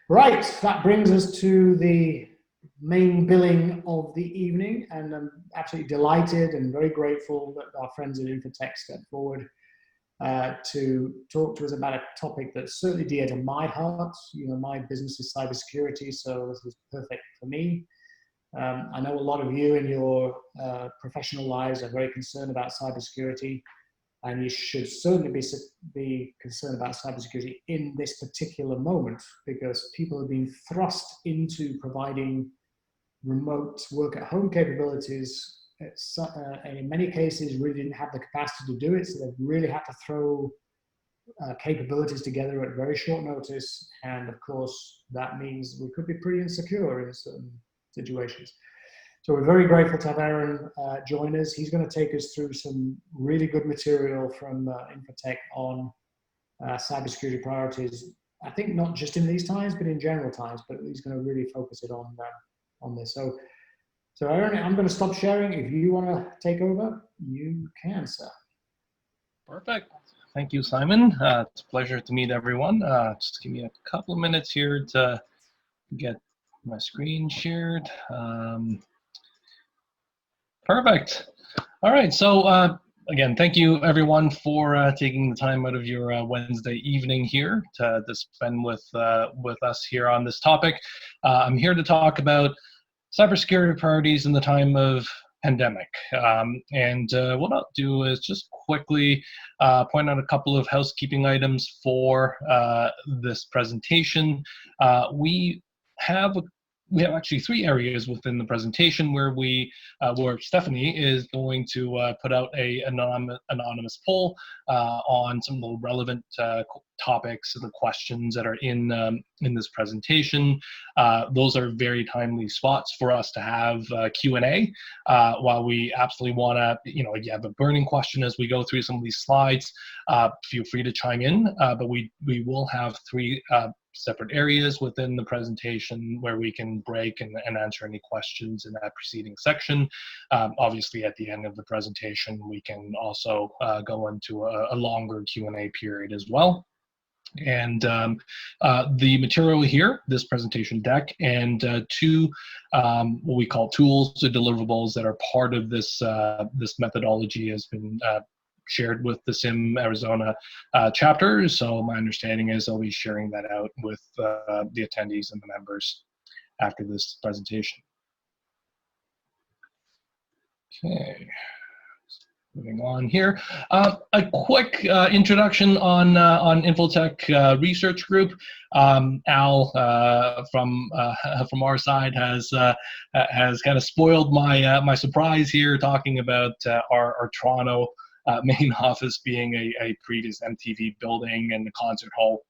Right, that brings us to the main billing of the evening, and I'm absolutely delighted and very grateful that our friends at Infotech stepped forward to talk to us about a topic that's certainly dear to my heart. You know, my business is cybersecurity, so this is perfect for me. I know a lot of you in your professional lives are very concerned about cybersecurity, and you should certainly be concerned about cybersecurity in this particular moment because people have been thrust into providing remote work at home capabilities. And in many cases, really didn't have the capacity to do it, so they've really had to throw capabilities together at very short notice. And of course, that means we could be pretty insecure in certain situations. So we're very grateful to have Aaron join us. He's going to take us through some really good material from Infotech on cybersecurity priorities. I think not just in these times, but in general times. But he's going to really focus it on this. So Aaron, I'm going to stop sharing. If you want to take over, you can, sir. Perfect. Thank you, Simon. It's a pleasure to meet everyone. Just give me a couple of minutes here to get my screen shared. Perfect. All right. So again, thank you everyone for taking the time out of your Wednesday evening here to spend with us here on this topic. I'm here to talk about cybersecurity priorities in the time of pandemic. And what I'll do is just quickly point out a couple of housekeeping items for this presentation. We have actually three areas within the presentation where where Stephanie is going to put out a anonymous poll on some of the relevant topics and the questions that are in this presentation. Those are very timely spots for us to have Q&A. While we absolutely want to, if you have a burning question as we go through some of these slides, feel free to chime in. But we will have three separate areas within the presentation where we can break and answer any questions in that preceding section. Obviously, at the end of the presentation, we can also go into a longer Q&A period as well. And the material here, this presentation deck, and two what we call tools or deliverables that are part of this this methodology has been shared with the SIM Arizona chapter. So my understanding is I'll be sharing that out with the attendees and the members after this presentation. Okay. Moving on here, a quick introduction on Infotech Research Group. Al from our side has kind of spoiled my surprise here, talking about our Toronto main office being a previous MTV building and the concert hall,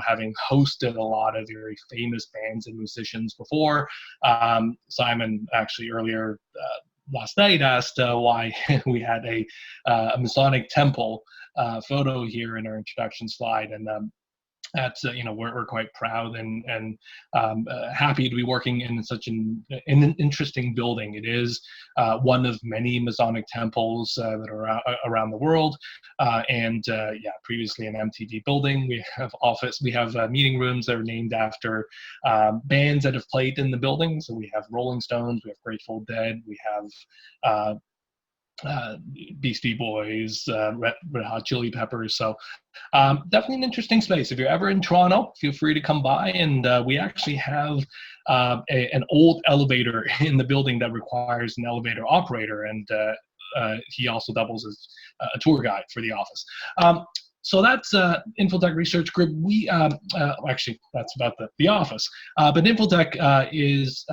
having hosted a lot of very famous bands and musicians before. Simon actually earlier last night asked why we had a Masonic temple photo here in our introduction slide, and that's we're quite proud and happy to be working in such an interesting building. It is one of many Masonic temples that are around the world, and previously an MTV building. We have meeting rooms that are named after bands that have played in the building. So we have Rolling Stones, we have Grateful Dead, we have Beastie Boys, Red Hot Chili Peppers. So definitely an interesting space. If you're ever in Toronto, feel free to come by. And we actually have an old elevator in the building that requires an elevator operator, and he also doubles as a tour guide for the office. So that's Infotech Research Group. We actually, that's about the office. But Infotech is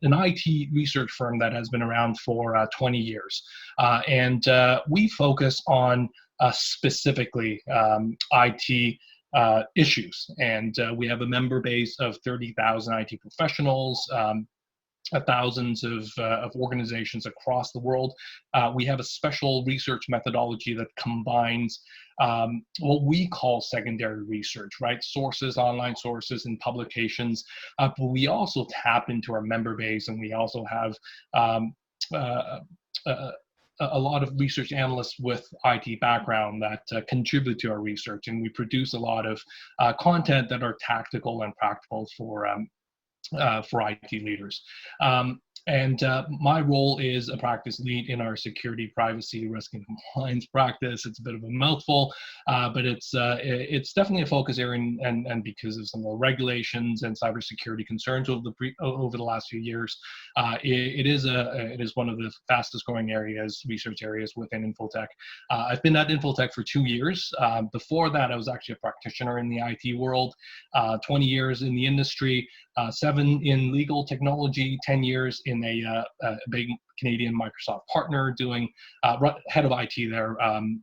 an IT research firm that has been around for 20 years. And we focus on specifically IT issues. And we have a member base of 30,000 IT professionals, thousands of organizations across the world. We have a special research methodology that combines what we call secondary research, right? Sources, online sources, and publications. But we also tap into our member base, and we also have a lot of research analysts with IT background that contribute to our research, and we produce a lot of content that are tactical and practical for IT leaders. And my role is a practice lead in our security, privacy, risk, and compliance practice. It's a bit of a mouthful, but it's definitely a focus area, and because of some of the regulations and cybersecurity concerns over the last few years, it is one of the fastest growing research areas within Infotech. I've been at Infotech for 2 years. Before that, I was actually a practitioner in the IT world, 20 years in the industry, 7 in legal technology, 10 years in a big Canadian Microsoft partner doing head of IT there,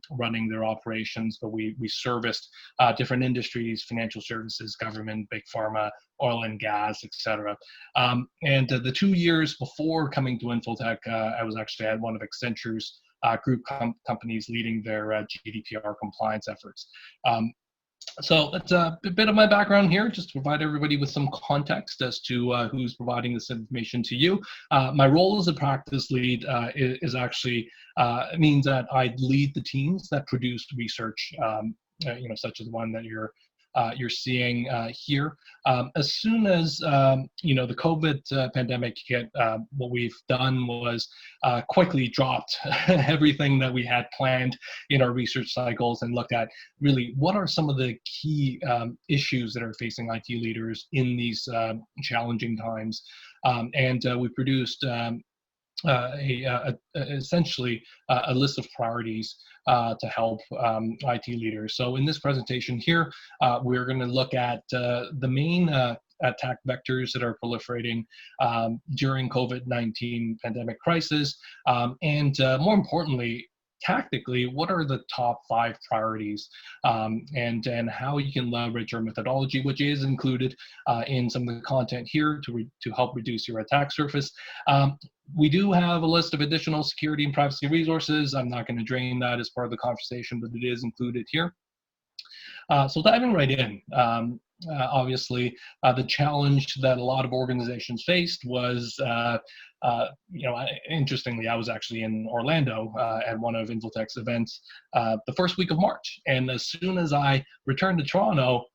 running their operations. But we serviced different industries: financial services, government, big pharma, oil and gas, etc. And the 2 years before coming to Infotech, I was actually at one of Accenture's group companies leading their GDPR compliance efforts. So that's a bit of my background here, just to provide everybody with some context as to who's providing this information to you. My role as a practice lead is actually means that I lead the teams that produce research, such as the one that you're seeing here. As soon as the COVID pandemic hit, what we've done was quickly dropped everything that we had planned in our research cycles and looked at really what are some of the key issues that are facing IT leaders in these challenging times. And we produced essentially a list of priorities to help IT leaders. So in this presentation here, we're going to look at the main attack vectors that are proliferating during COVID-19 pandemic crisis, and more importantly, tactically, what are the top 5 priorities, and how you can leverage our methodology, which is included in some of the content here to help reduce your attack surface. We do have a list of additional security and privacy resources. I'm not going to drain that as part of the conversation, but it is included here. So diving right in, obviously, the challenge that a lot of organizations faced was, interestingly, I was actually in Orlando at one of Infotech's events the first week of March. And as soon as I returned to Toronto,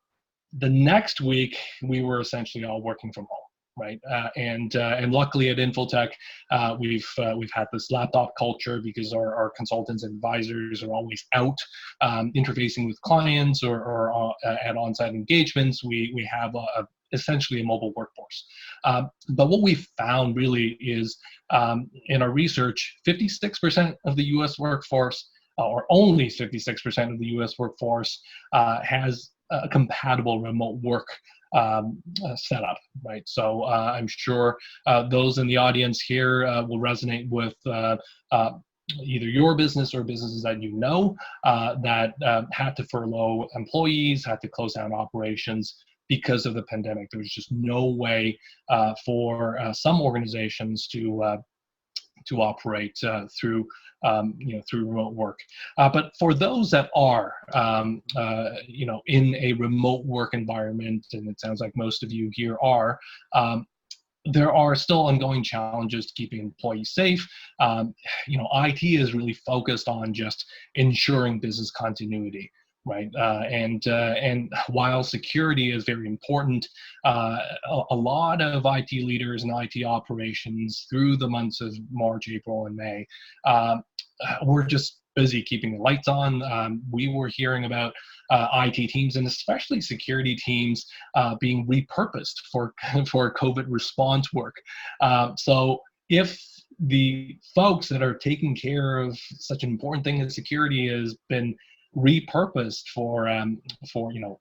the next week, we were essentially all working from home. Right, and luckily at Infotech, we've had this laptop culture because our consultants and advisors are always out interfacing with clients or at on-site engagements. We have essentially a mobile workforce. But what we found really is in our research, 56% of the U.S. workforce, or only 56% of the U.S. workforce, has a compatible remote work setup, right? So I'm sure those in the audience here will resonate with either your business or businesses that you know that had to furlough employees, had to close down operations because of the pandemic. There was just no way for some organizations to operate through remote work. But for those that are in a remote work environment, and it sounds like most of you here are, there are still ongoing challenges to keeping employees safe. IT is really focused on just ensuring business continuity. Right, and while security is very important, a lot of IT leaders and IT operations through the months of March, April, and May were just busy keeping the lights on. We were hearing about IT teams and especially security teams being repurposed for COVID response work. So if the folks that are taking care of such an important thing as security has been repurposed for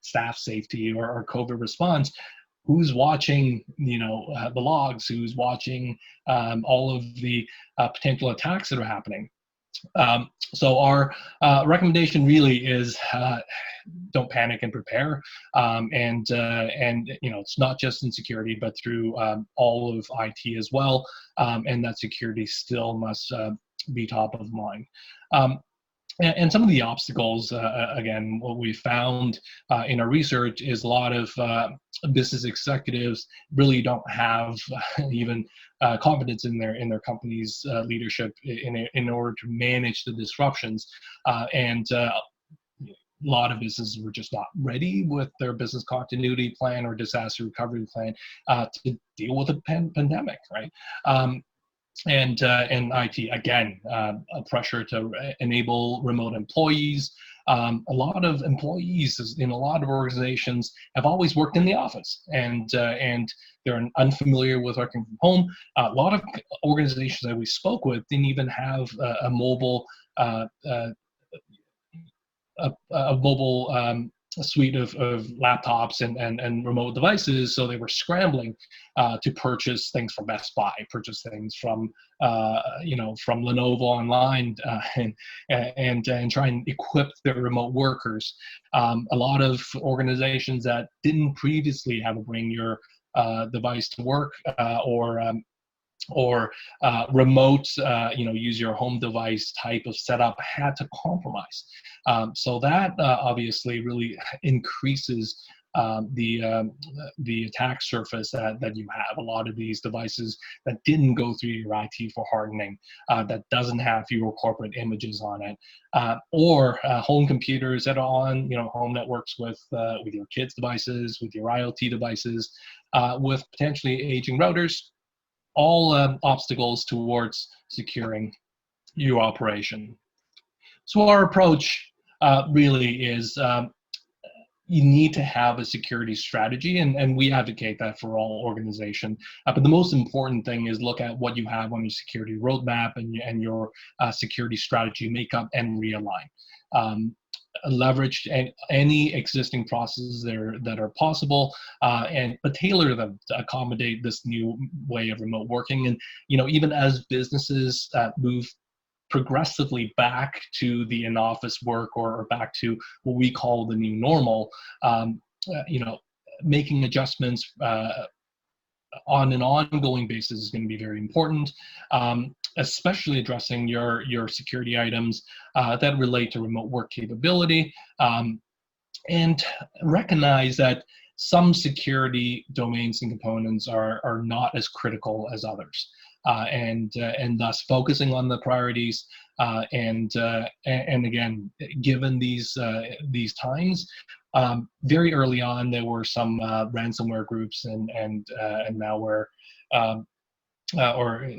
staff safety or COVID response, who's watching the logs, who's watching all of the potential attacks that are happening? So our recommendation really is don't panic and prepare, and it's not just in security but through all of IT as well, and that security still must be top of mind. And some of the obstacles, again, what we found in our research is a lot of business executives really don't have even confidence in their company's leadership in order to manage the disruptions, and a lot of businesses were just not ready with their business continuity plan or disaster recovery plan to deal with a pandemic, right? And IT, again, a pressure to enable remote employees. A lot of employees in a lot of organizations have always worked in the office, and they're unfamiliar with working from home. A lot of organizations that we spoke with didn't even have a mobile a mobile a suite of laptops and remote devices, so they were scrambling to purchase things from Best Buy, purchase things from from Lenovo online, and try and equip their remote workers. A lot of organizations that didn't previously have a bring your device to work or remote, use your home device type of setup had to compromise. So that obviously really increases the attack surface that you have. A lot of these devices that didn't go through your IT for hardening, that doesn't have your corporate images on it, or home computers that are on home networks with your kids' devices, with your IoT devices, with potentially aging routers. All obstacles towards securing your operation. So our approach really is you need to have a security strategy, and we advocate that for all organizations. But the most important thing is look at what you have on your security roadmap and your security strategy makeup and realign. Leverage any existing processes that are possible, but tailor them to accommodate this new way of remote working. And even as businesses move progressively back to the in-office work or back to what we call the new normal, making adjustments on an ongoing basis is going to be very important, especially addressing your security items that relate to remote work capability, and recognize that some security domains and components are not as critical as others, and thus focusing on the priorities, and again, given these times. Very early on, there were some ransomware groups and malware, or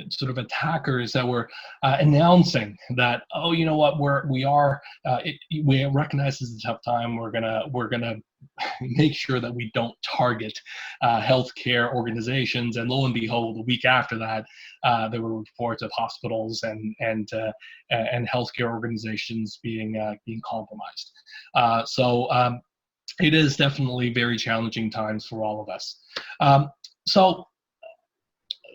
sort of attackers that were announcing that, oh, you know what, we recognize this is a tough time. We're gonna make sure that we don't target healthcare organizations. And lo and behold, a week after that, there were reports of hospitals and healthcare organizations being compromised. So it is definitely very challenging times for all of us. So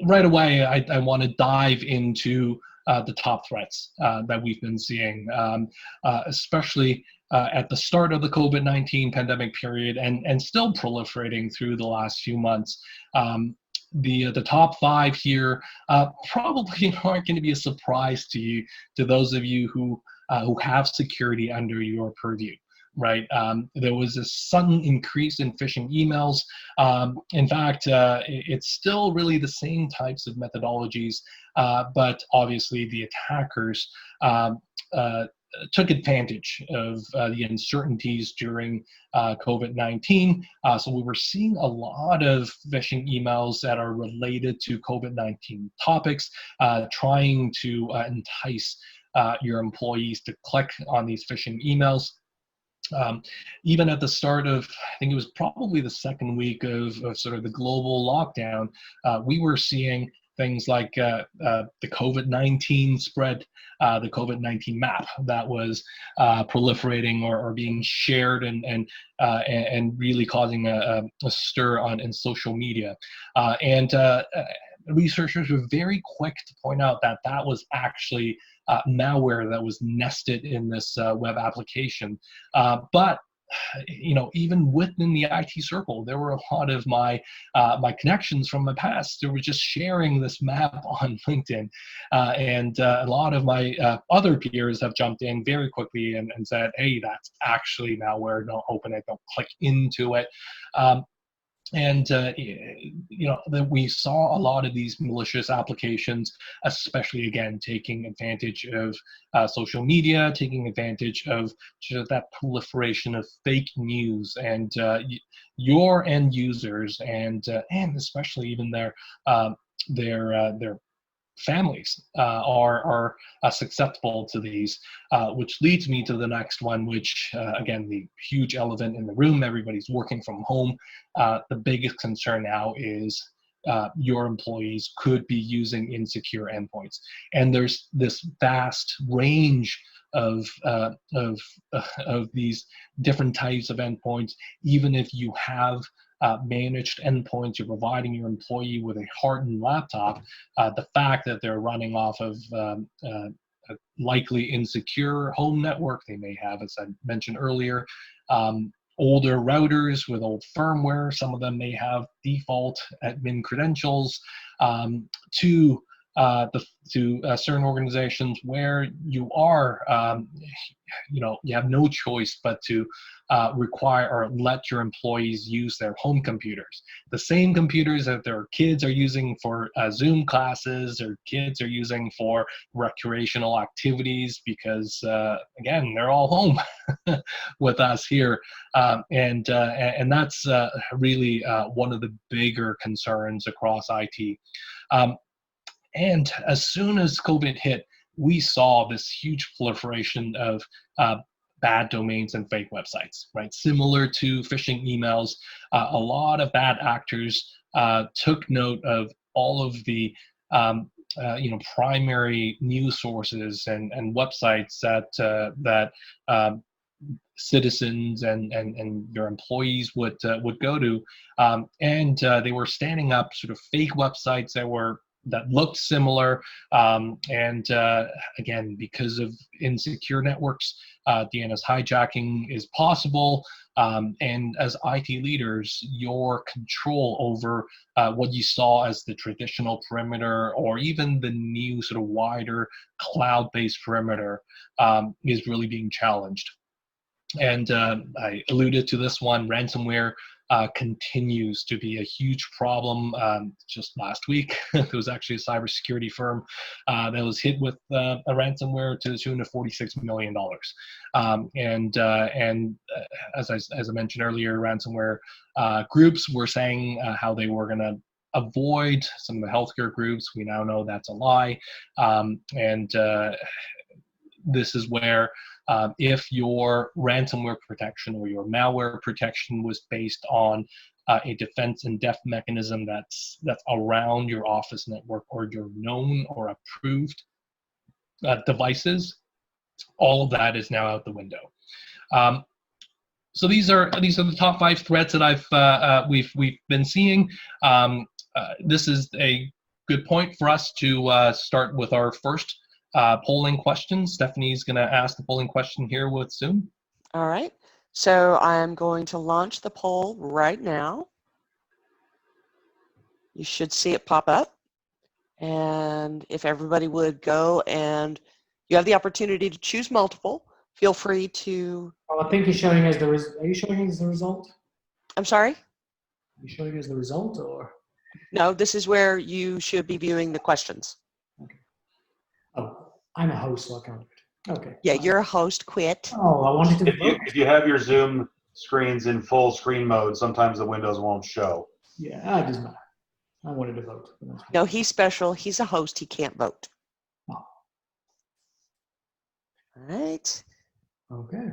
right away, I want to dive into the top threats that we've been seeing, especially at the start of the COVID-19 pandemic period, and still proliferating through the last few months. The top 5 here probably aren't going to be a surprise to those of you who have security under your purview. Right, there was a sudden increase in phishing emails. In fact, it's still really the same types of methodologies, but obviously the attackers took advantage of the uncertainties during COVID-19. So we were seeing a lot of phishing emails that are related to COVID-19 topics, trying to entice your employees to click on these phishing emails. Even at the start of, I think it was probably the second week of sort of the global lockdown, we were seeing things like the COVID-19 spread, the COVID-19 map that was proliferating or being shared and really causing a stir in social media. And researchers were very quick to point out that that was actually malware that was nested in this web application. But even within the IT circle, there were a lot of my connections from the past who were just sharing this map on LinkedIn, and a lot of my other peers have jumped in very quickly and said, "Hey, that's actually malware. Don't open it. Don't click into it." And that we saw a lot of these malicious applications, especially again taking advantage of social media, taking advantage of just that proliferation of fake news, and your end users, and especially even their families are susceptible to these, which leads me to the next one, which again, the huge elephant in the room, everybody's working from home. The biggest concern now is your employees could be using insecure endpoints. And there's this vast range of these different types of endpoints. Even if you have managed endpoints, you're providing your employee with a hardened laptop, the fact that they're running off of a likely insecure home network, they may have, as I mentioned earlier, older routers with old firmware. Some of them may have default admin credentials, to certain organizations where you are, you have no choice but to require or let your employees use their home computers. The same computers that their kids are using for Zoom classes, or kids are using for recreational activities, because again, they're all home with us here. And that's really one of the bigger concerns across IT. And as soon as COVID hit, we saw this huge proliferation of bad domains and fake websites, right? Similar to phishing emails, a lot of bad actors took note of all of the primary news sources and websites that citizens and your employees would go to, and they were standing up sort of fake websites that looked similar, and again, because of insecure networks, DNS hijacking is possible, and as IT leaders, your control over what you saw as the traditional perimeter, or even the new sort of wider cloud-based perimeter, is really being challenged. And I alluded to this one, ransomware continues to be a huge problem. Just last week, there was actually a cybersecurity firm that was hit with a ransomware to the tune of $46 million. And as I mentioned earlier, ransomware groups were saying how they were going to avoid some of the healthcare groups. We now know that's a lie. And this is where if your ransomware protection or your malware protection was based on a defense in depth mechanism that's around your office network or your known or approved devices, all of that is now out the window. So these are the top 5 threats that we've been seeing. This is a good point for us to start with our first polling question. Stephanie's going to ask the polling question here with Zoom. All right. So I'm going to launch the poll right now. You should see it pop up. And if everybody would go, and you have the opportunity to choose multiple, feel free to. Well, I think you're showing us are you showing us the result? I'm sorry? Are you showing us the result, or? No, this is where you should be viewing the questions. Okay. Oh, I'm a host, so I can't do it. Okay. Yeah, you're a host. Quit. Oh, I wanted to. If you have your Zoom screens in full screen mode, sometimes the windows won't show. Yeah, it doesn't matter. I wanted to vote. No, he's special. He's a host. He can't vote. Oh. All right. Okay.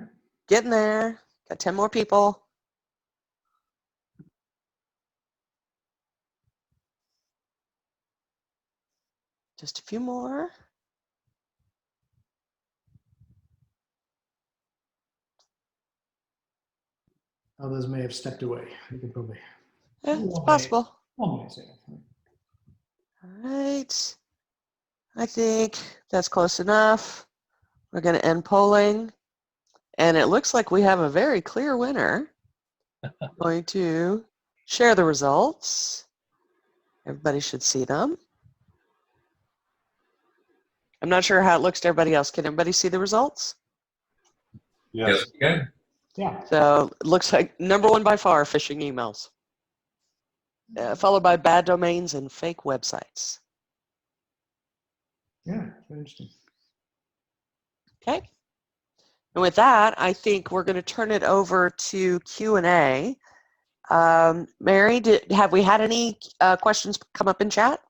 Getting there. Got 10 more people. Just a few more. Others may have stepped away. You could probably. Yeah, it's possible. 1 minute. All right. I think that's close enough. We're going to end polling. And it looks like we have a very clear winner. I'm going to share the results. Everybody should see them. I'm not sure how it looks to everybody else. Can everybody see the results? Yes. Okay. Yeah. So it looks like number one by far, phishing emails, followed by bad domains and fake websites. Yeah. Very interesting. Okay. And with that, I think we're going to turn it over to Q&A. Mary, have we had any questions come up in chat?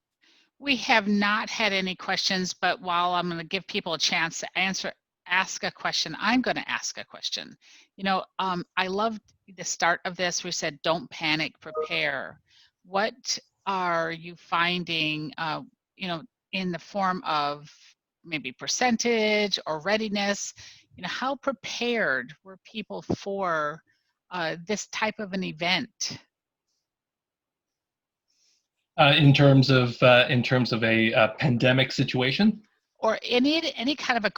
We have not had any questions, but while I'm going to give people a chance to ask a question, I'm going to ask a question. You know, I loved the start of this. We said, don't panic, prepare. What are you finding, you know, in the form of maybe percentage or readiness? You know, how prepared were people for this type of an event? In terms of a pandemic situation, Or any kind of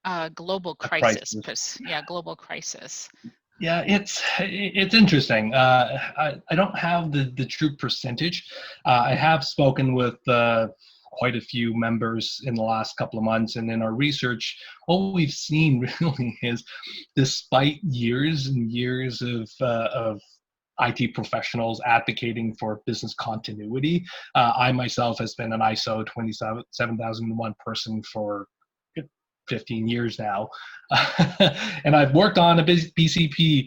a global crisis. Yeah, global crisis. Yeah, it's interesting. I don't have the true percentage. I have spoken with quite a few members in the last couple of months, and in our research, what we've seen really is, despite years and years of IT professionals advocating for business continuity, I myself has been an ISO 27001 person for 15 years now, and I've worked on a BCP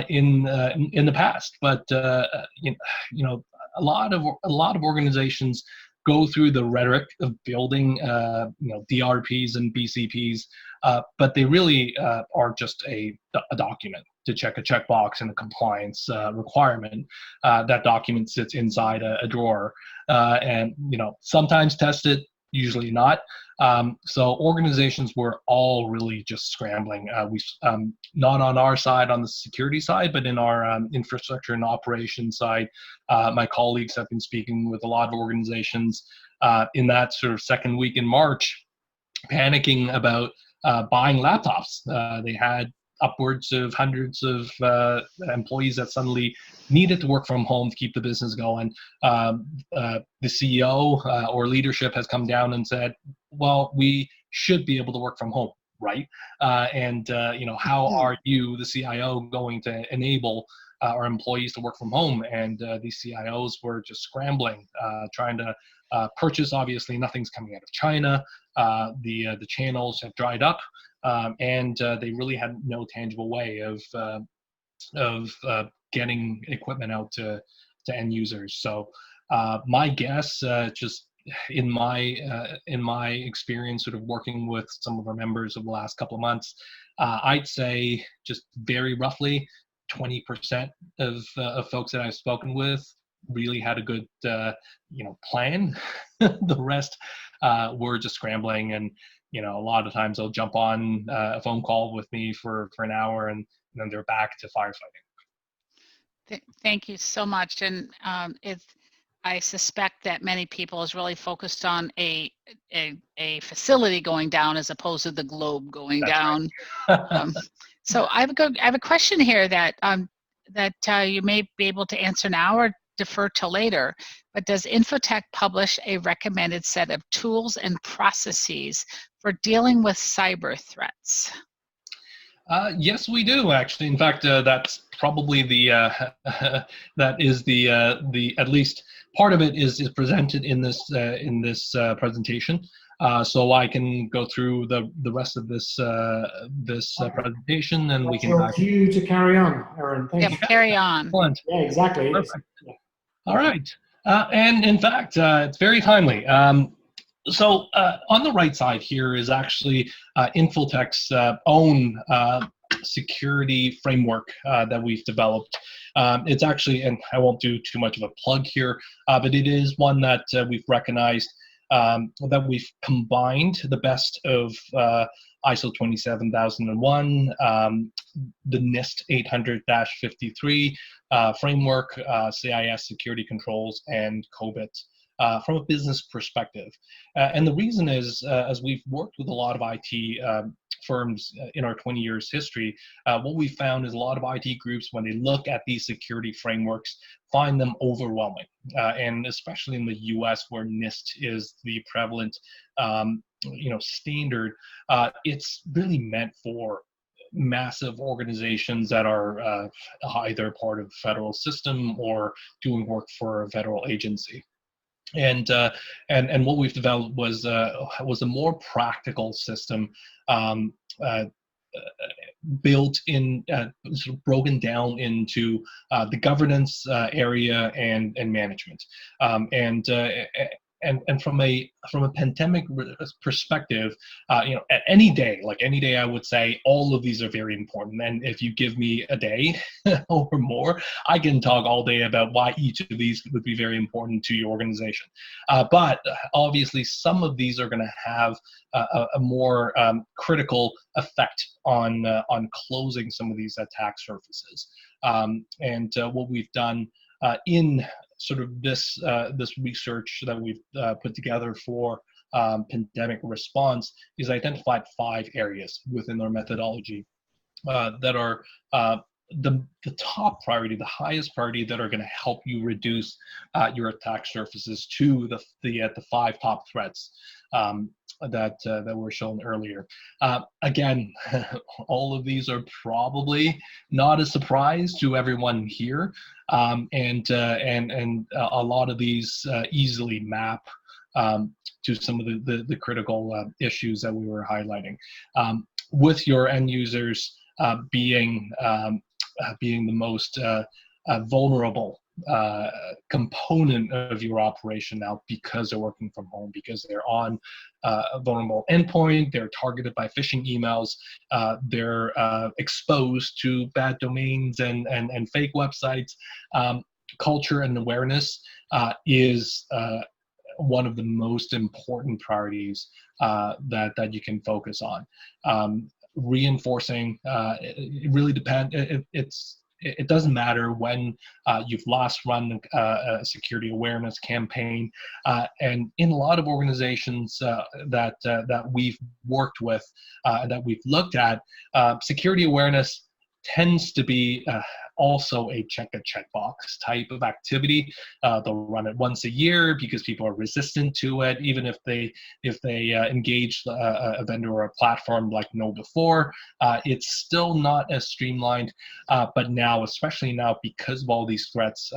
in the past. But you know, a lot of organizations go through the rhetoric of building you know, DRPs and BCPs, but they really are just a document to check a checkbox and a compliance requirement. That document sits inside a drawer, and you know, sometimes test it, usually not. So organizations were all really just scrambling. We not on our side, on the security side, but in our infrastructure and operations side. My colleagues have been speaking with a lot of organizations in that sort of second week in March, panicking about buying laptops. They had upwards of hundreds of employees that suddenly needed to work from home to keep the business going. The CEO or leadership has come down and said, well, we should be able to work from home, right? And you know, how are you, the CIO, going to enable our employees to work from home? And these CIOs were just scrambling, trying to purchase. Obviously, nothing's coming out of China. The channels have dried up, and they really had no tangible way of getting equipment out to end users. So my guess, just in my experience, sort of working with some of our members over the last couple of months, I'd say just very roughly 20% of folks that I've spoken with really had a good you know, plan. The rest were just scrambling, and you know, a lot of times they'll jump on a phone call with me for an hour, and then they're back to firefighting. Thank you so much. And I suspect that many people is really focused on a facility going down as opposed to the globe going That's down. right. So I have a question here that you may be able to answer now or defer till later. But does Infotech publish a recommended set of tools and processes for dealing with cyber threats? Yes, we do actually. In fact, that's probably the that is the at least part of it is presented in this presentation. So I can go through the rest of this presentation, and we can. Your cue to carry on, Aaron. Thank you. Carry on. Excellent. Yeah, exactly. Yeah. All right, and in fact, it's very timely. So on the right side here is actually Infotech's own security framework that we've developed. It's actually, and I won't do too much of a plug here, but it is one that we've recognized, that we've combined the best of ISO 27001, the NIST 800-53 framework, CIS security controls, and COBIT from a business perspective. And the reason is, as we've worked with a lot of IT firms in our 20 years history, what we found is a lot of IT groups, when they look at these security frameworks, find them overwhelming. And especially in the US, where NIST is the prevalent standard, it's really meant for massive organizations that are either part of the federal system or doing work for a federal agency. And what we've developed was a more practical system, built in, sort of broken down into the governance area and management. And from a pandemic perspective, at any day, I would say all of these are very important. And if you give me a day or more, I can talk all day about why each of these would be very important to your organization. But obviously, some of these are going to have a more critical effect on closing some of these attack surfaces. And what we've done in sort of this research that we've put together for pandemic response is identified 5 areas within our methodology that are the top priority, the highest priority, that are going to help you reduce your attack surfaces to the 5 top threats that were shown earlier. Again, all of these are probably not a surprise to everyone here, and a lot of these easily map to some of the critical issues that we were highlighting, with your end users being the most vulnerable component of your operation now, because they're working from home, because they're on a vulnerable endpoint, they're targeted by phishing emails, they're exposed to bad domains and fake websites. Culture and awareness is one of the most important priorities that you can focus on. Reinforcing, it really depends. It doesn't matter when you've last run a security awareness campaign, and in a lot of organizations that we've worked with and that we've looked at, security awareness tends to be also a checkbox type of activity. They'll run it once a year because people are resistant to it, even if they engage a vendor or a platform like KnowBe4. It's still not as streamlined, but now, especially now, because of all these threats,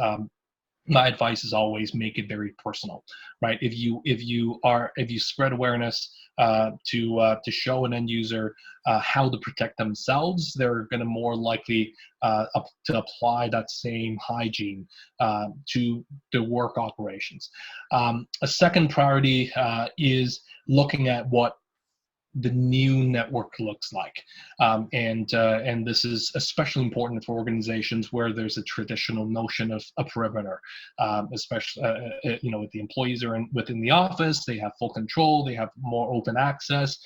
my advice is always make it very personal, right? If you spread awareness to show an end user how to protect themselves, they're going to more likely to apply that same hygiene to the work operations. A second priority is looking at what the new network looks like, and this is especially important for organizations where there's a traditional notion of a perimeter, especially if the employees are within the office, they have full control, they have more open access.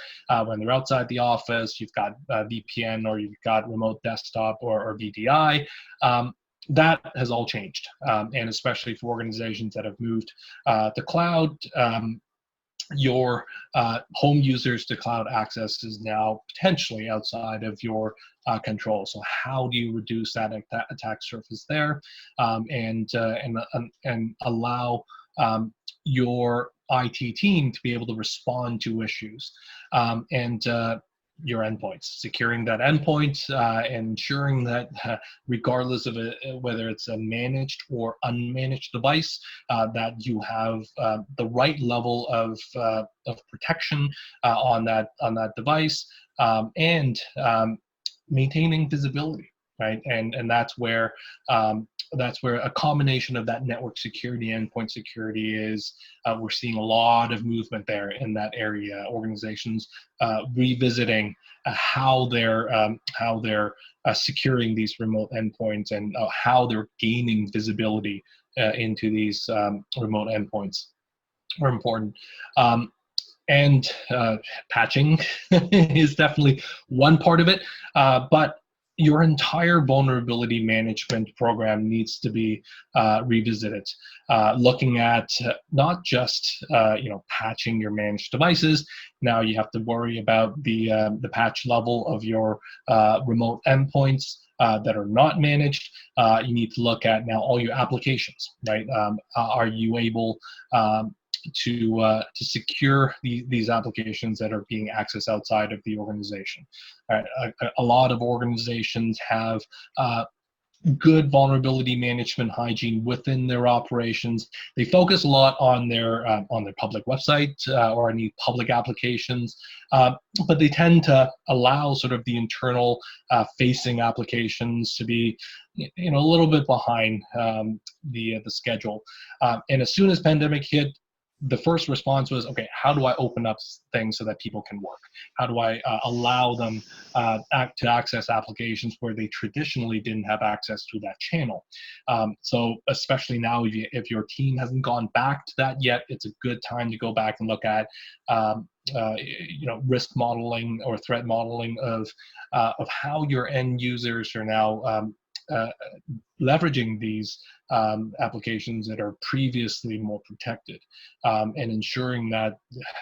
When they're outside the office, you've got VPN, or you've got remote desktop or VDI. That has all changed, and especially for organizations that have moved to cloud. Your home users to cloud access is now potentially outside of your control. So how do you reduce that attack surface there, and allow your IT team to be able to respond to issues, and your endpoints, securing that endpoint, ensuring that regardless of whether it's a managed or unmanaged device, that you have the right level of protection on that device, and maintaining visibility, right? And that's where a combination of that network security, endpoint security is. We're seeing a lot of movement there in that area. Organizations revisiting how they're securing these remote endpoints, and how they're gaining visibility into these remote endpoints are important. And patching is definitely one part of it, but your entire vulnerability management program needs to be revisited, looking at not just patching your managed devices. Now you have to worry about the patch level of your remote endpoints that are not managed. You need to look at now all your applications, right? Are you able to secure these applications that are being accessed outside of the organization? A lot of organizations have good vulnerability management hygiene within their operations. They focus a lot on their public website or any public applications, but they tend to allow sort of the internal facing applications to be a little bit behind the schedule. And as soon as pandemic hit, the first response was, okay, how do I open up things so that people can work? How do I allow them to access applications where they traditionally didn't have access to that channel? So especially now, if your team hasn't gone back to that yet, it's a good time to go back and look at risk modeling or threat modeling of how your end users are now leveraging these applications that are previously more protected, and ensuring that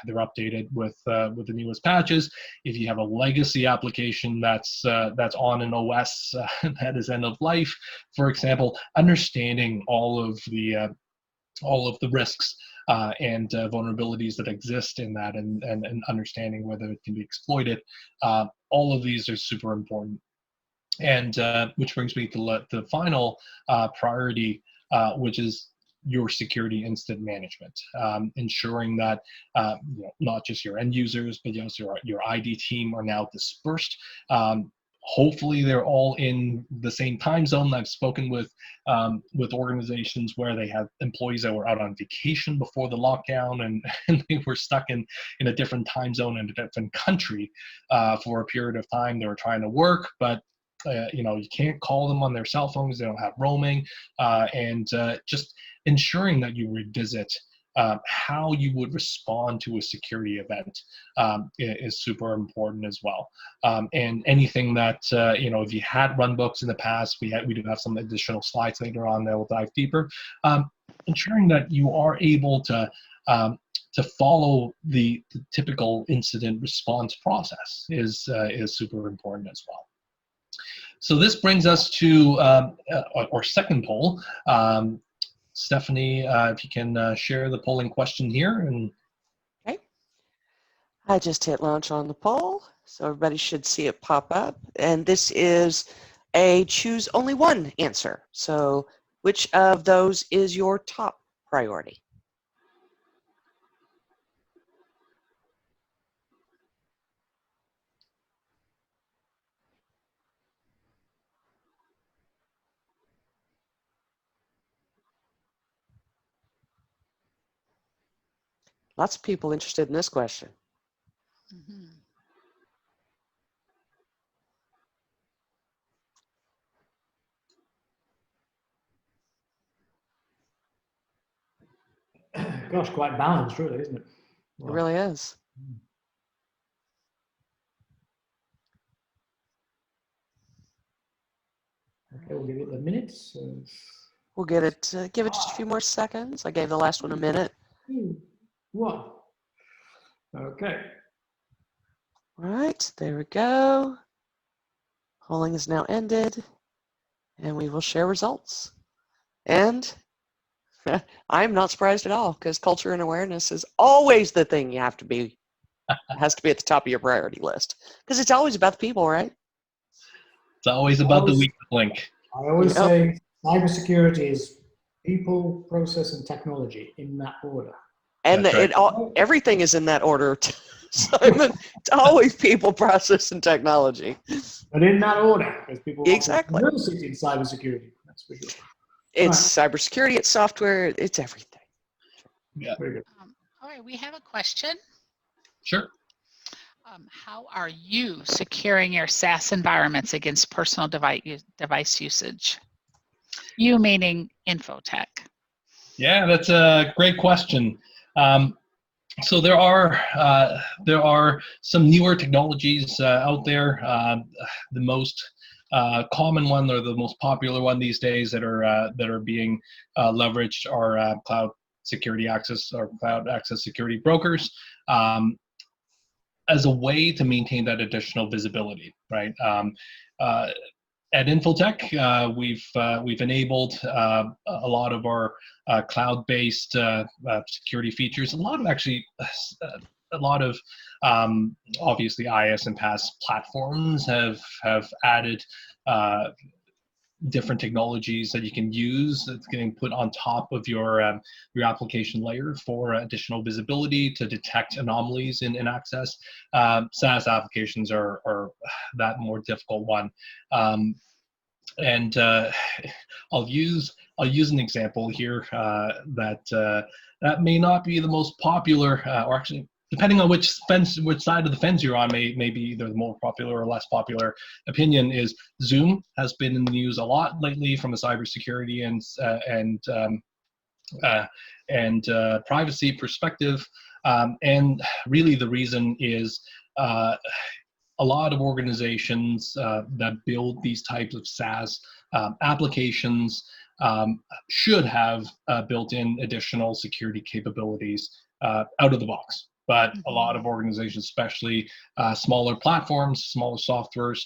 they're updated with the newest patches. If you have a legacy application that's on an OS that is end of life, for example, understanding all of the risks and vulnerabilities that exist in that, and understanding whether it can be exploited. All of these are super important. And which brings me to the final priority, which is your security incident management, ensuring that not just your end users, but also your ID team are now dispersed. Hopefully, they're all in the same time zone. I've spoken with organizations where they had employees that were out on vacation before the lockdown, and they were stuck in a different time zone in a different country for a period of time. They were trying to work, but you can't call them on their cell phones. They don't have roaming, and just ensuring that you revisit how you would respond to a security event is super important as well. And anything that if you had run books in the past, we do have some additional slides later on that will dive deeper. Ensuring that you are able to follow the typical incident response process is super important as well. So this brings us to our second poll. Stephanie, if you can share the polling question here. And Okay. I just hit launch on the poll, so everybody should see it pop up. And this is a choose only one answer. So which of those is your top priority? Lots of people interested in this question. Mhm. Gosh, quite balanced, really, isn't it? It Well, really is. okay, we'll give it the minutes. We'll get it. Give it just a few more seconds. I gave the last one a minute. 2, 1. Okay. All right, there we go. Polling is now ended, and we will share results. And I'm not surprised at all, because culture and awareness is always the thing you have to be, has to be at the top of your priority list, because it's always about the people, right? it's always about the weak link. I always Yep. say cybersecurity is people, process, and technology in that order. And That's right. everything is in that order, Simon. It's always people, process, and technology. But in that order, because people Exactly. often sit in cybersecurity. That's for sure. It's cybersecurity, it's software, it's everything. Yeah. Very good. All right, we have a question. Sure. How are you securing your SaaS environments against personal device usage? You meaning Infotech. Yeah, that's a great question. So there are some newer technologies out there. The most common one, or the most popular one these days that are being leveraged are cloud security access or cloud access security brokers, as a way to maintain that additional visibility, right? At Infotech, we've enabled a lot of our cloud-based security features. A lot of obviously IS and PaaS platforms have added different technologies that you can use that's getting put on top of your application layer for additional visibility to detect anomalies in access. SaaS applications are that more difficult one. And I'll use an example here that may not be the most popular, or actually, depending on which side of the fence you're on, may be either the more popular or less popular opinion. Is Zoom has been in the news a lot lately from a cybersecurity and privacy perspective, and really the reason is a lot of organizations that build these types of SaaS applications should have built-in additional security capabilities out of the box. But a lot of organizations, especially smaller platforms, smaller softwares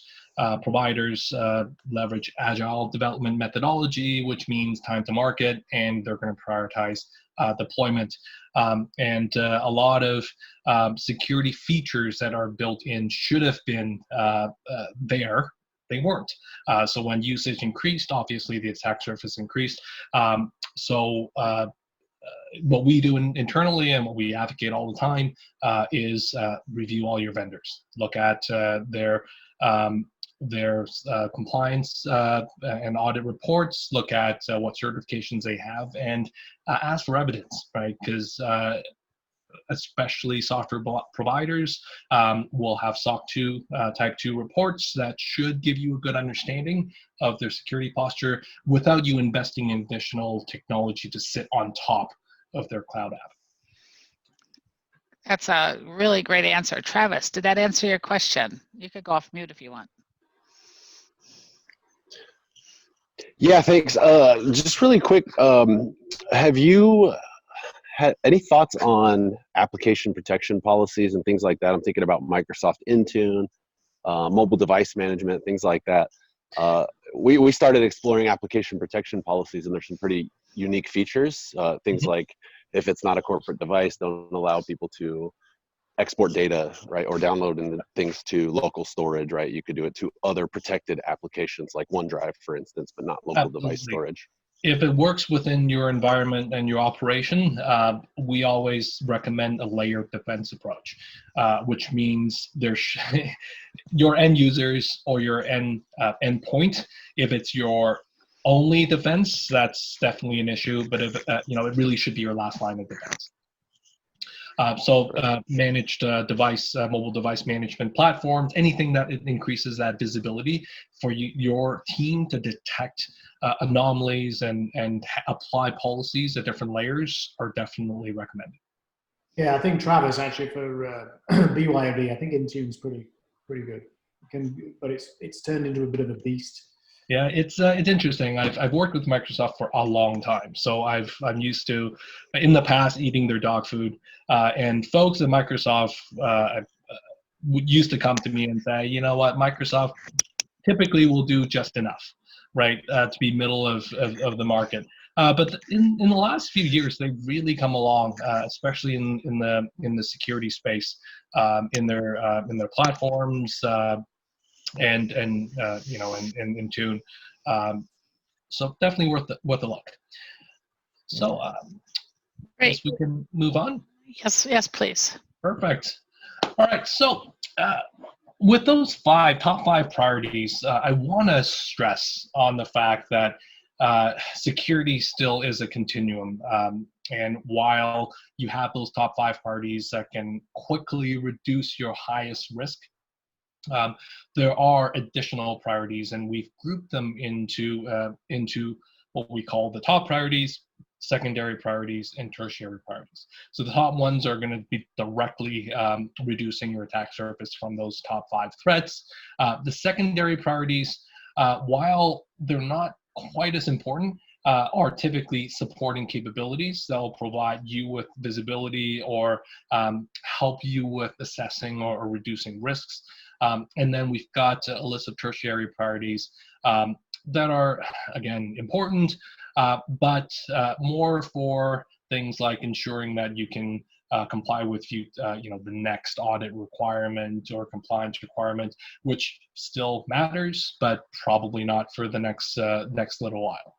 providers, leverage agile development methodology, which means time to market, and they're going to prioritize deployment. And a lot of security features that are built in should have been there. They weren't. So when usage increased, obviously the attack surface increased. What we do internally and what we advocate all the time is review all your vendors. Look at their compliance and audit reports. Look at what certifications they have, and ask for evidence, right? Because especially software providers will have SOC 2 type 2 reports that should give you a good understanding of their security posture without you investing in additional technology to sit on top of their cloud app. That's a really great answer. Travis, did that answer your question? You could go off mute if you want. Yeah, thanks. Just really quick, have you had any thoughts on application protection policies and things like that? I'm thinking about Microsoft Intune, mobile device management, things like that. We started exploring application protection policies, and there's some pretty unique features. Things like if it's not a corporate device, don't allow people to export data, right, or download things to local storage, right? You could do it to other protected applications like OneDrive, for instance, but not local device storage. If it works within your environment and your operation, we always recommend a layered defense approach, which means your end users or your endpoint, if it's your only defense, that's definitely an issue. But if it really should be your last line of defense. Managed device, mobile device management platforms, anything that increases that visibility for your team to detect anomalies and apply policies at different layers are definitely recommended. Yeah, I think Travis actually for BYOD, I think Intune's pretty good. But it's turned into a bit of a beast. Yeah, it's interesting. I've worked with Microsoft for a long time, so I'm used to, in the past, eating their dog food. And folks at Microsoft used to come to me and say, you know what, Microsoft typically will do just enough, right, to be middle of the market. But in the last few years, they've really come along, especially in the security space, in their platforms. And Intune, so definitely worth a look. So, Great. guess we can move on. Yes, please. Perfect. All right. So, with those top five priorities, I want to stress on the fact that security still is a continuum. And while you have those top five priorities that can quickly reduce your highest risk, there are additional priorities, and we've grouped them into what we call the top priorities, secondary priorities, and tertiary priorities. So the top ones are going to be directly reducing your attack surface from those top five threats. The secondary priorities while they're not quite as important, are typically supporting capabilities. They'll provide you with visibility or help you with assessing or reducing risks. And then we've got a list of tertiary priorities that are, again, important, but more for things like ensuring that you can comply with the next audit requirement or compliance requirement, which still matters, but probably not for the next little while.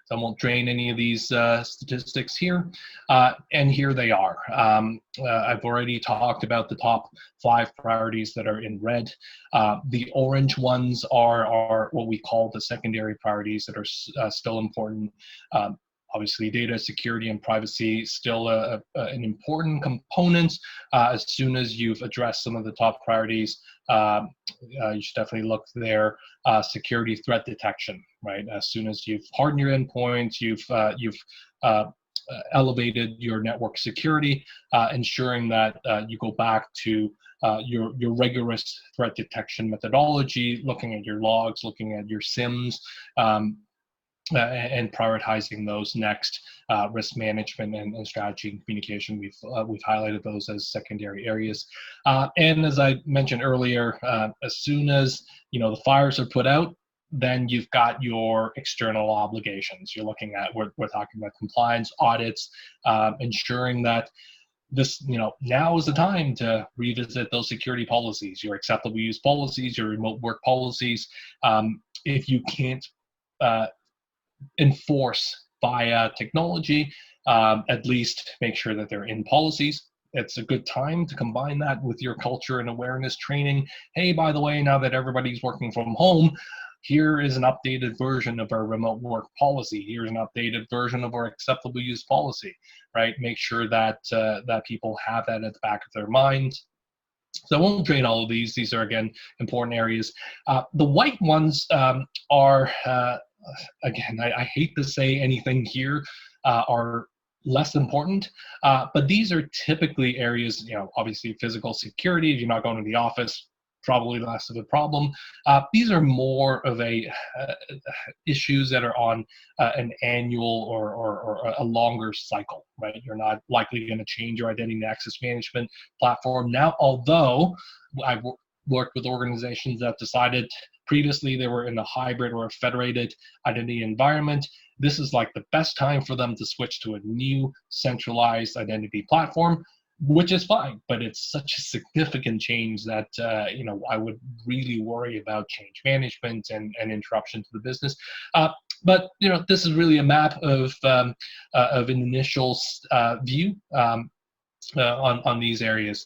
So I won't drain any of these statistics here, and here they are. I've already talked about the top 5 priorities that are in red. The orange ones are what we call the secondary priorities that are still important. Obviously, data security and privacy still an important component. As soon as you've addressed some of the top priorities, you should definitely look there. Security threat detection, right? As soon as you've hardened your endpoints, you've elevated your network security, ensuring that you go back to your rigorous threat detection methodology, looking at your logs, looking at your SIMs, and prioritizing those next. Risk management and strategy and communication, we've highlighted those as secondary areas. And as I mentioned earlier, as soon as the fires are put out, then you've got your external obligations. You're looking at, we're talking about compliance, audits, ensuring that this, now is the time to revisit those security policies, your acceptable use policies, your remote work policies. If you can't enforce via technology, at least make sure that they're in policies. It's a good time to combine that with your culture and awareness training. Hey, by the way, now that everybody's working from home, here is an updated version of our remote work policy. Here's an updated version of our acceptable use policy, right? Make sure that that people have that at the back of their minds. So I won't drain all of these. These are, again, important areas. The white ones are, again, I hate to say anything here, are less important, but these are typically areas, obviously physical security. If you're not going to the office, probably less of a problem. These are more of issues that are on an annual or a longer cycle, right? You're not likely going to change your identity and access management platform now, although I've worked with organizations that decided previously they were in a hybrid or a federated identity environment. This is like the best time for them to switch to a new centralized identity platform, which is fine, but it's such a significant change that I would really worry about change management and interruption to the business. But this is really a map of an initial view on these areas.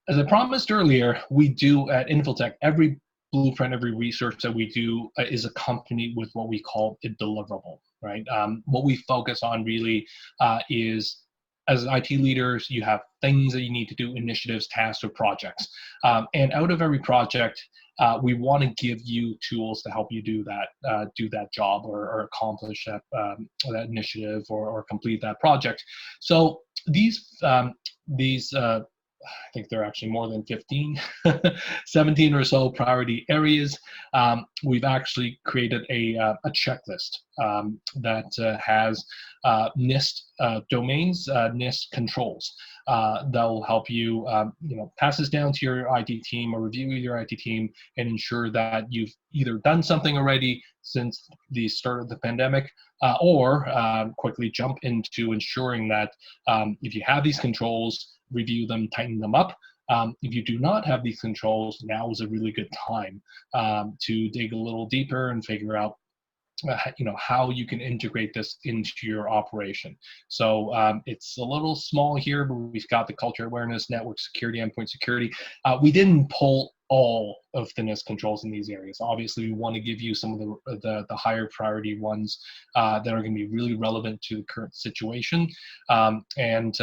As I promised earlier, we do at Infotech, every blueprint, every research that we do is accompanied with what we call a deliverable, right? What we focus on really is, as IT leaders, you have things that you need to do, initiatives, tasks, or projects. And out of every project, we want to give you tools to help you do that job or accomplish that initiative or complete that project. So these I think there are actually more than 15, 17 or so priority areas. We've actually created a checklist that has NIST domains, NIST controls that will help you, pass this down to your IT team or review with your IT team and ensure that you've either done something already since the start of the pandemic or quickly jump into ensuring that if you have these controls, review them, tighten them up. If you do not have these controls, now is a really good time to dig a little deeper and figure out how you can integrate this into your operation. So it's a little small here, but we've got the culture awareness, network security, endpoint security. We didn't pull all of the NIST controls in these areas. Obviously, we want to give you some of the higher priority ones that are going to be really relevant to the current situation. And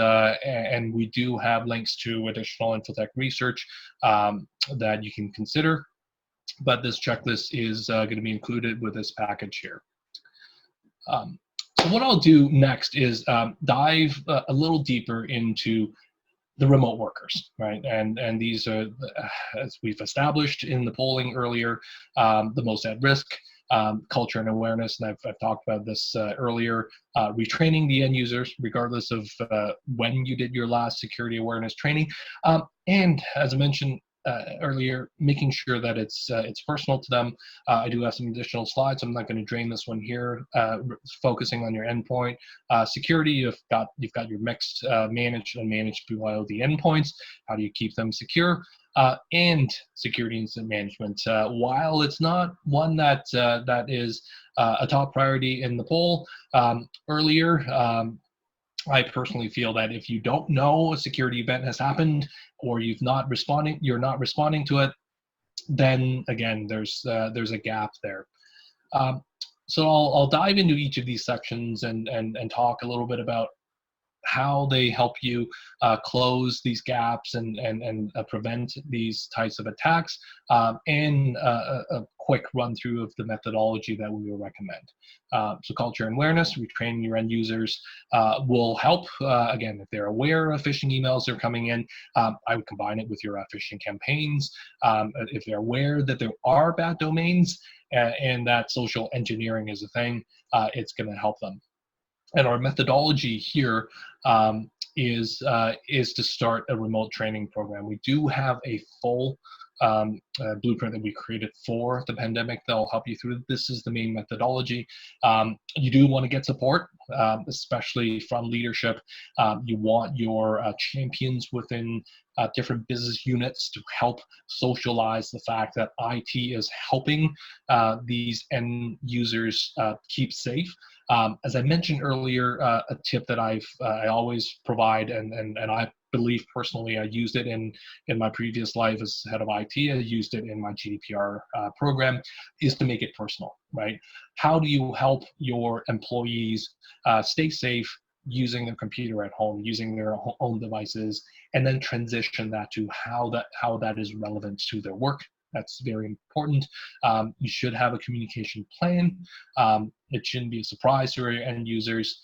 we do have links to additional Infotech research that you can consider. But this checklist is going to be included with this package here. So what I'll do next is dive a little deeper into the remote workers, right? And these are, as we've established in the polling earlier, the most at risk. Culture and awareness, and I've talked about this earlier, retraining the end users regardless of when you did your last security awareness training, and as I mentioned earlier, making sure that it's personal to them. I do have some additional slides. I'm not going to drain this one here. Focusing on your endpoint security, you've got your mixed managed and unmanaged below the endpoints. How do you keep them secure? And security incident management. While it's not one that is a top priority in the poll earlier, I personally feel that if you don't know a security event has happened, or you're not responding to it, then again, there's a gap there. So I'll dive into each of these sections and talk a little bit about how they help you close these gaps and prevent these types of attacks, and a quick run through of the methodology that we will recommend. So culture and awareness, retraining your end users will help. Again, if they're aware of phishing emails that are coming in, I would combine it with your phishing campaigns. If they're aware that there are bad domains and that social engineering is a thing, it's going to help them. And our methodology here is to start a remote training program. We do have a full blueprint that we created for the pandemic that will help you through. This is the main methodology. You do want to get support, especially from leadership. You want your champions within different business units to help socialize the fact that IT is helping these end users keep safe. As I mentioned earlier, a tip that I always provide, and I believe personally I used it in my previous life as head of IT, I used it in my GDPR program, is to make it personal, right? How do you help your employees stay safe using their computer at home, using their own devices, and then transition that to how that is relevant to their work? That's very important. You should have a communication plan. It shouldn't be a surprise to your end users.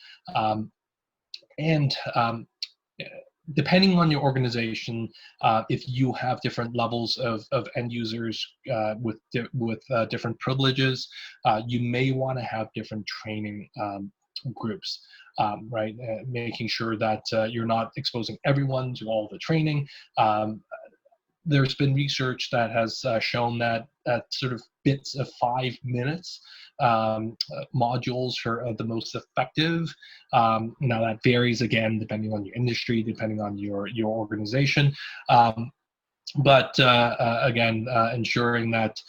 Depending on your organization, if you have different levels of end users with different privileges, you may want to have different training groups, right? Making sure that you're not exposing everyone to all the training. There's been research that has shown that sort of bits of 5 minutes modules are the most effective. Now that varies again depending on your industry, depending on your organization. But again, ensuring that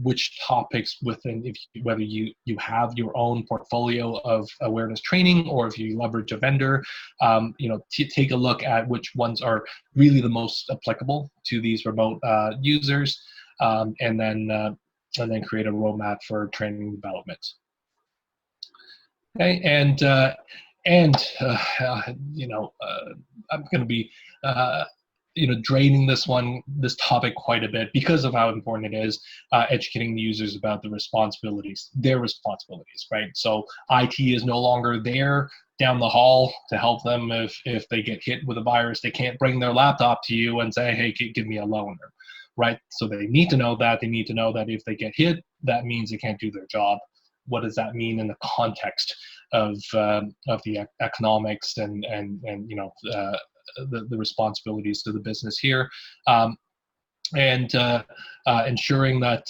which topics within, whether you have your own portfolio of awareness training or if you leverage a vendor, take a look at which ones are really the most applicable to these remote users, and then create a roadmap for training development. Okay, and I'm going to be draining this topic quite a bit because of how important it is, educating the users about their responsibilities, right? So IT is no longer there down the hall to help them if they get hit with a virus. They can't bring their laptop to you and say, hey, give me a loaner, right? So they need to know that. They need to know that if they get hit, that means they can't do their job. What does that mean in the context of the economics and the responsibilities to the business here, and ensuring that,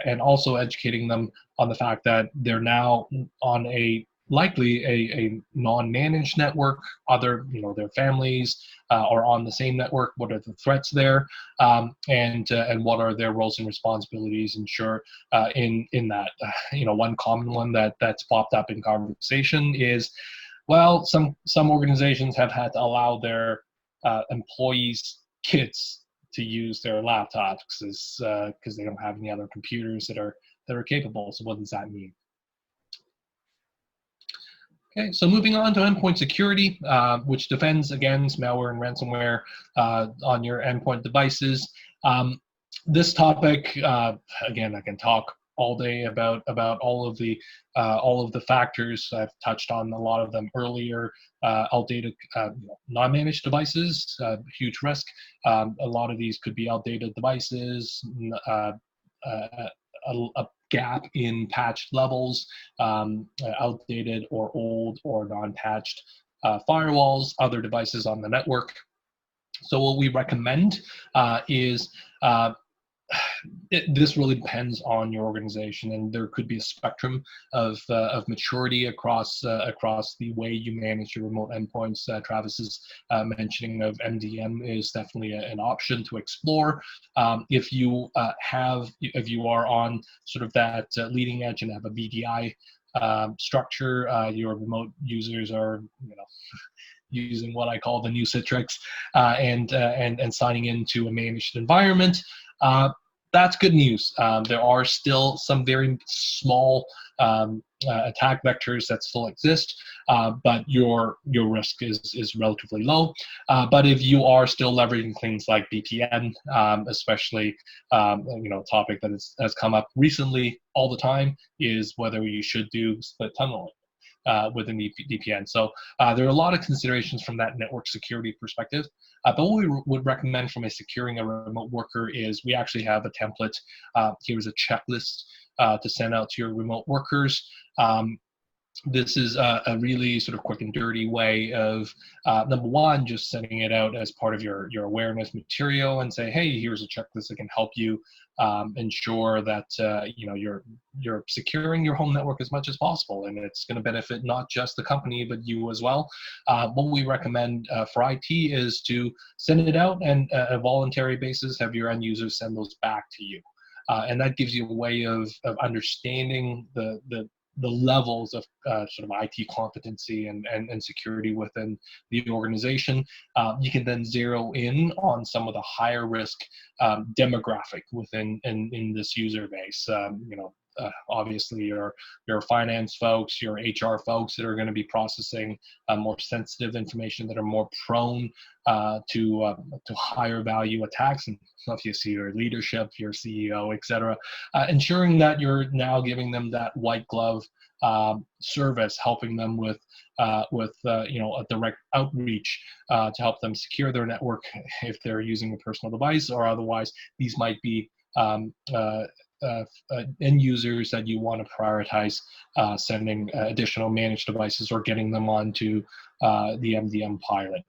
and also educating them on the fact that they're now on likely a non-managed network. Other, their families are on the same network. What are the threats there, and what are their roles and responsibilities? Ensure in that, one common one that's popped up in conversation is, well, some organizations have had to allow their employees' kids to use their laptops because they don't have any other computers that are capable. So what does that mean? Okay, so moving on to endpoint security, which defends against malware and ransomware on your endpoint devices. This topic, again, I can talk all day about all of the factors. I've touched on a lot of them earlier. Outdated, non-managed devices, huge risk. A lot of these could be outdated devices, a gap in patched levels, outdated or old or non-patched firewalls, other devices on the network. So what we recommend is this really depends on your organization, and there could be a spectrum of maturity across the way you manage your remote endpoints. Travis's mentioning of MDM is definitely an option to explore. If you are on sort of that leading edge and have a VDI structure, your remote users are, using what I call the new Citrix and signing into a managed environment. That's good news. There are still some very small attack vectors that still exist, but your risk is relatively low. But if you are still leveraging things like VPN, especially a topic that has come up recently all the time is whether you should do split tunneling within the VPN. So there are a lot of considerations from that network security perspective. But what we would recommend from securing a remote worker is we actually have a template. Here's a checklist to send out to your remote workers. This is a really sort of quick and dirty way of, number one, just sending it out as part of your awareness material and say, hey, here's a checklist that can help you ensure that you're securing your home network as much as possible, and it's going to benefit not just the company but you as well. What we recommend for IT is to send it out and a voluntary basis have your end users send those back to you, and that gives you a way of understanding the levels of sort of IT competency and security within the organization. You can then zero in on some of the higher risk demographic within in this user base. Obviously your finance folks, your HR folks that are going to be processing more sensitive information, that are more prone to higher value attacks, and obviously your leadership, your CEO, etc. Ensuring that you're now giving them that white glove service, helping them with a direct outreach to help them secure their network if they're using a personal device, or otherwise these might be end users that you want to prioritize sending additional managed devices or getting them onto the MDM pilot.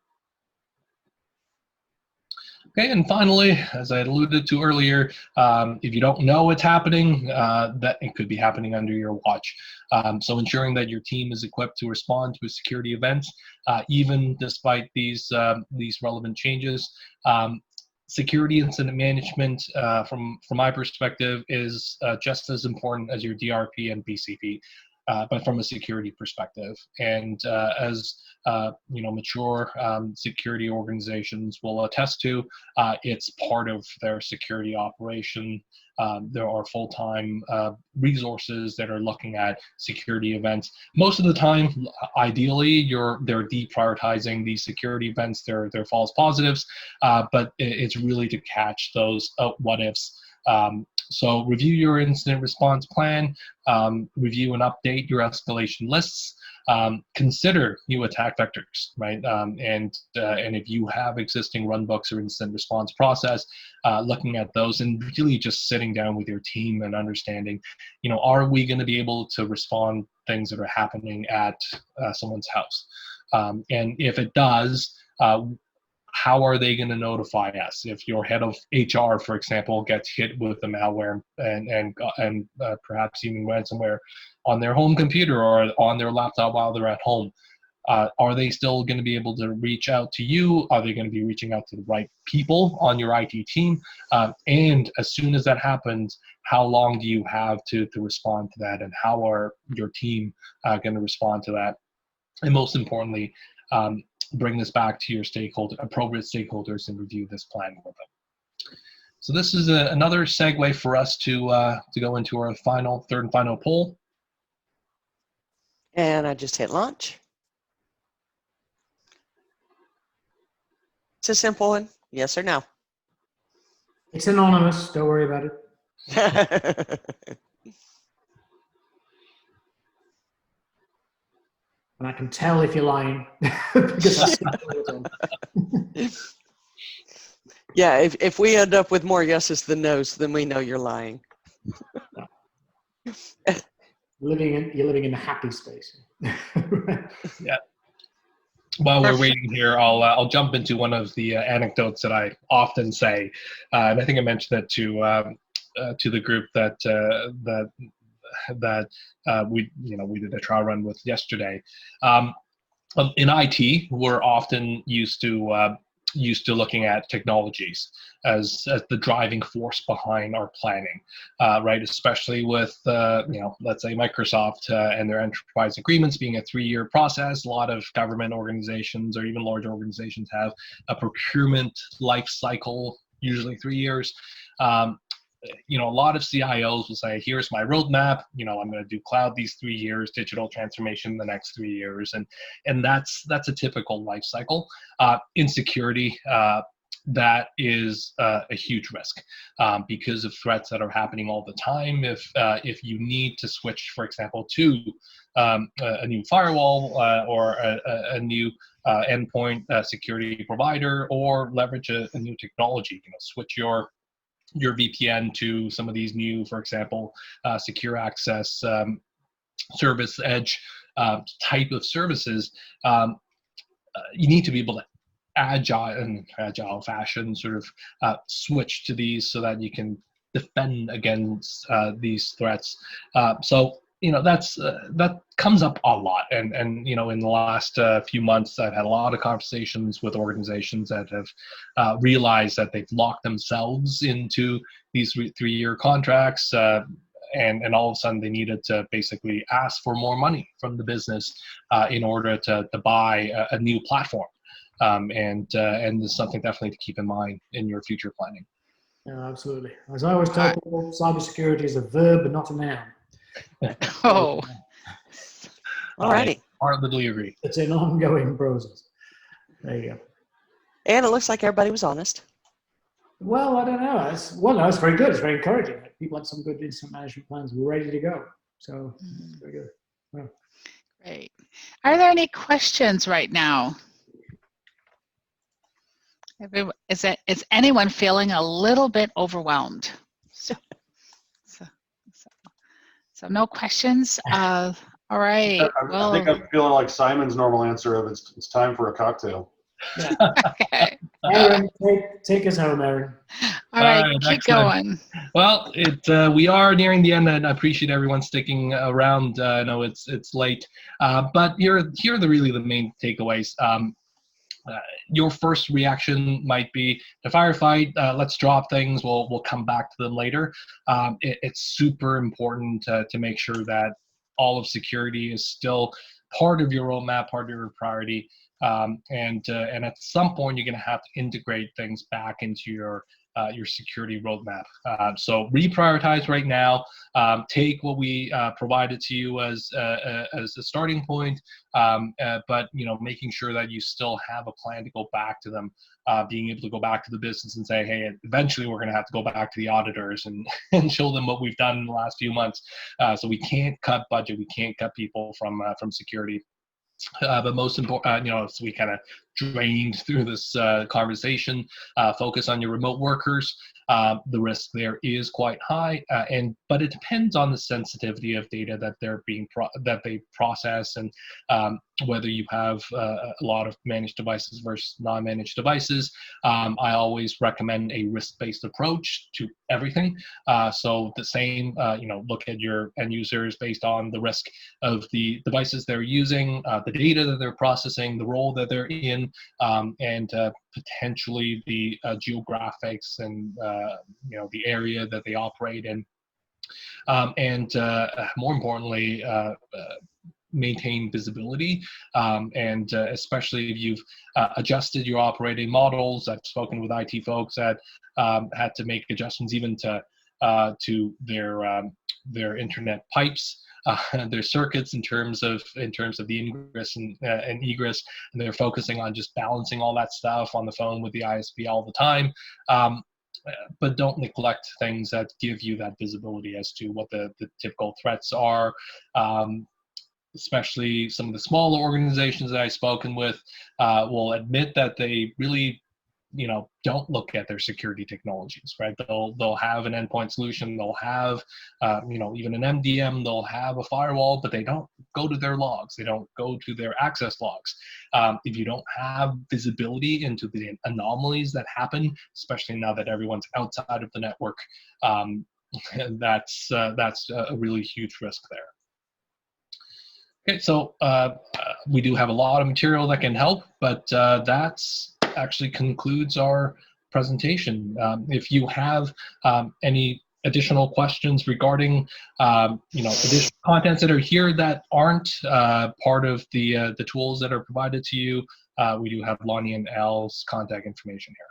Okay, and finally, as I alluded to earlier, if you don't know what's happening, that it could be happening under your watch. So ensuring that your team is equipped to respond to a security event, even despite these relevant changes. Security incident management, from my perspective, is just as important as your DRP and BCP, but from a security perspective. And as mature security organizations will attest to, it's part of their security operation. There are full-time resources that are looking at security events. Most of the time, ideally, they're deprioritizing these security events, they're false positives, but it's really to catch those what-ifs. So review your incident response plan, review and update your escalation lists, consider new attack vectors, right? And if you have existing runbooks or incident response process, looking at those and really just sitting down with your team and understanding, are we going to be able to respond things that are happening at someone's house? And if it does, how are they going to notify us? If your head of HR, for example, gets hit with the malware and perhaps even ransomware on their home computer or on their laptop while they're at home, are they still going to be able to reach out to you? Are they going to be reaching out to the right people on your IT team? And as soon as that happens, how long do you have to respond to that? And how are your team going to respond to that? And most importantly, bring this back to your appropriate stakeholders and review this plan with them. So this is another segue for us to go into our third and final poll. And I just hit launch. It's a simple one, yes or no. It's anonymous, don't worry about it. And I can tell if you're lying because I see it all the time. Yeah, if we end up with more yeses than nos, then we know you're lying. You're living in a happy space. Yeah. While we're waiting here, I'll jump into one of the anecdotes that I often say, and I think I mentioned it to the group that we did a trial run with yesterday. In IT, we're often used to looking at technologies as the driving force behind our planning, right? Especially with let's say Microsoft and their enterprise agreements being a 3-year process. A lot of government organizations or even large organizations have a procurement life cycle, usually 3 years. A lot of CIOs will say, here's my roadmap, I'm going to do cloud these 3 years, digital transformation the next 3 years. And that's a typical life cycle. In security, that is a huge risk because of threats that are happening all the time. If you need to switch, for example, to a new firewall or a new endpoint security provider, or leverage a new technology, switch your VPN to some of these new, for example, secure access service edge type of services, you need to be able to agile fashion sort of switch to these so that you can defend against these threats. That comes up a lot, and in the last few months, I've had a lot of conversations with organizations that have realized that they've locked themselves into these 3-year contracts, and all of a sudden they needed to basically ask for more money from the business in order to buy a new platform, and this is something definitely to keep in mind in your future planning. Yeah, absolutely. As I always tell people, cybersecurity is a verb and not a noun. Oh, All righty. I heartily agree. It's an ongoing process. There you go. And it looks like everybody was honest. Well, I don't know. It's very good. It's very encouraging. People had some good incident management plans. We're ready to go. So, very good. Well, great. Are there any questions right now? Is anyone feeling a little bit overwhelmed? So no questions. All right. I think I'm feeling like Simon's normal answer of it's time for a cocktail. yeah. Okay. Aaron, take us home, Aaron. All right, keep excellent. going. Well, we are nearing the end, and I appreciate everyone sticking around. I know it's late, but here are really the main takeaways. Your first reaction might be to firefight. Let's drop things. We'll come back to them later. It's super important to make sure that all of security is still part of your roadmap, part of your priority. And at some point, you're going to have to integrate things back into your security roadmap. So reprioritize right now. Take what we provided to you as a starting point, but making sure that you still have a plan to go back to them. Being able to go back to the business and say, hey, eventually we're going to have to go back to the auditors and show them what we've done in the last few months. So we can't cut budget, we can't cut people from security. But most important, as we kind of drained through this conversation, focus on your remote workers. The risk there is quite high, but it depends on the sensitivity of data that they're that they process, and whether you have a lot of managed devices versus non-managed devices. I always recommend a risk-based approach to everything. So the same, look at your end users based on the risk of the devices they're using, the data that they're processing, the role that they're in, and potentially the geographics and the area that they operate in, and more importantly, maintain visibility, and especially if you've adjusted your operating models. I've spoken with IT folks that had to make adjustments even to their internet pipes, their circuits in terms of the ingress and egress, and they're focusing on just balancing all that stuff on the phone with the ISP all the time. But don't neglect things that give you that visibility as to what the typical threats are. especially some of the smaller organizations that I've spoken with, will admit that they really, don't look at their security technologies, right? They'll have an endpoint solution, they'll have, even an MDM, they'll have a firewall, but they don't go to their logs, they don't go to their access logs. If you don't have visibility into the anomalies that happen, especially now that everyone's outside of the network, that's a really huge risk there. Okay, so we do have a lot of material that can help, but that's actually concludes our presentation. If you have any additional questions regarding additional contents that are here that aren't part of the tools that are provided to you, we do have Lonnie and Al's contact information here.